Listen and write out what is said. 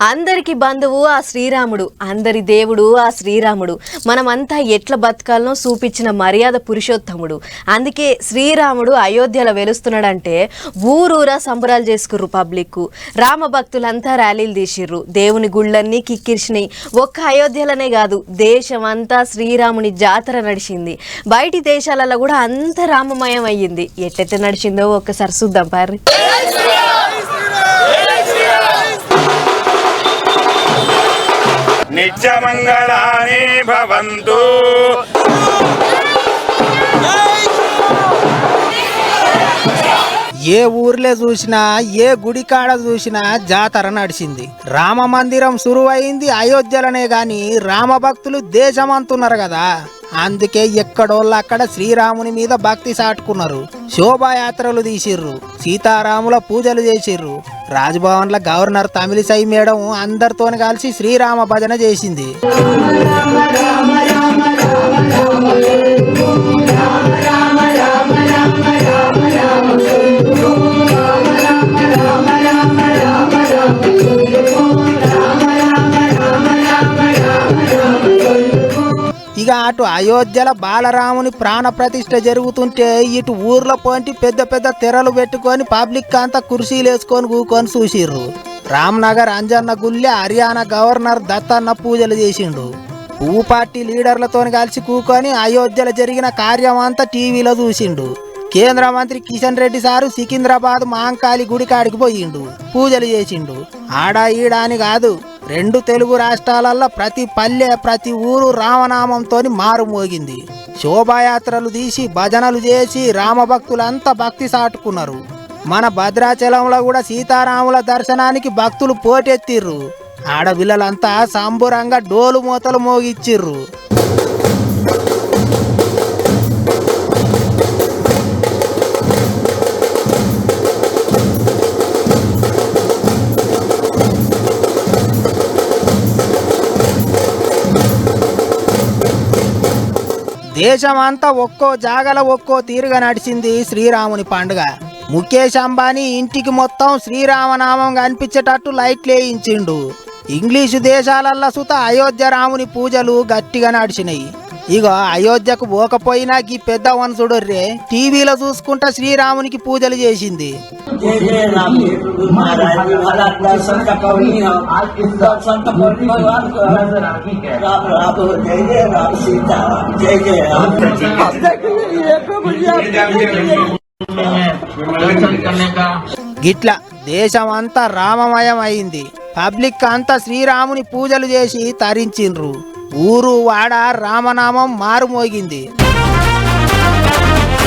అందరికి బంధువు ఆ శ్రీరాముడు, అందరి దేవుడు ఆ శ్రీరాముడు. మనమంతా ఎట్ల బతకాలనో చూపించిన మర్యాద పురుషోత్తముడు. అందుకే శ్రీరాముడు అయోధ్యలో వెలుస్తున్నాడంటే ఊరూరా సంబరాలు చేసుకుర్రు పబ్లిక్. రామ భక్తులంతా ర్యాలీలు తీసిర్రు, దేవుని గుళ్ళన్నీ కిక్కిర్చినాయి. ఒక్క అయోధ్యలోనే కాదు, దేశమంతా శ్రీరాముని జాతర నడిచింది. బయటి దేశాలలో కూడా అంత రామమయం అయ్యింది. ఎట్టెట్ట నడిచిందో ఒక్కసారి చూద్దాం పారి. నిత్యమంగళాని భవంతు. ఏ ఊర్లే చూసినా ఏ గుడి కాడ చూసినా జాతర నడిచింది. రామ మందిరం సురువైంది అయోధ్యలనే గాని రామ భక్తులు దేశమంతున్నారు కదా, అందుకే ఎక్కడోళ్ళు అక్కడ శ్రీరాముని మీద భక్తి సాటుకున్నారు. శోభాయాత్రలు తీసిర్రు, సీతారాముల పూజలు చేసిర్రు. రాజ్భవన్ల గవర్నర్ తమిళిసై మేడం అందరితోని కలిసి శ్రీరామ భజన చేసింది. ఇక అటు అయోధ్యల బాలరాముని ప్రాణ ప్రతిష్ఠ జరుగుతుంటే ఇటు ఊర్లో పోంటి పెద్ద పెద్ద తెరలు పెట్టుకొని పబ్లిక్ అంతా కుర్చీలు వేసుకొని కూకొని చూసిర్రు. రామ్నగర్ అంజన్న గుళ్ళె హర్యానా గవర్నర్ దత్తన్న పూజలు చేసిండు. పువ్వు పార్టీ లీడర్లతో కలిసి కూకొని అయోధ్యలో జరిగిన కార్యం అంతా టీవీలో చూసిండు. కేంద్ర మంత్రి కిషన్ రెడ్డి సారు సికింద్రాబాద్ మహంకాళి గుడి కాడికి పోయిండు, పూజలు చేసిండు. ఆడా ఈడా అని కాదు, రెండు తెలుగు రాష్ట్రాలలో ప్రతి పల్లె ప్రతి ఊరు రామనామంతో మారుమోగింది. శోభాయాత్రలు తీసి భజనలు చేసి రామభక్తులంతా భక్తి సాటుకున్నారు. మన భద్రాచలంలో కూడా సీతారాముల దర్శనానికి భక్తులు పోటెత్తిర్రు. ఆడపిల్లలంతా సంబురంగా డోలు మూతలు మోగిచ్చిర్రు. దేశమంతా ఒక్కో జాగల ఒక్కో తీరుగా నడిచింది శ్రీరాముని పండుగ. ముఖేష్ అంబానీ ఇంటికి మొత్తం శ్రీరామనామం కనిపించేటట్టు లైట్లు వేయించిండు. ఇంగ్లీషు దేశాలల్లో సుత అయోధ్య రాముని పూజలు గట్టిగా నడిచినాయి. ఇగో అయోధ్యకు పోకపోయినా ఈ పెద్ద వనసుడు రే టీవీలో చూసుకుంటా శ్రీరామునికి పూజలు చేసింది. గిట్లా దేశం అంతా రామమయం అయింది. పబ్లిక్ అంతా శ్రీరాముని పూజలు చేసి తరించిండ్రు. ఊరు వాడ రామనామం మారుమోగింది.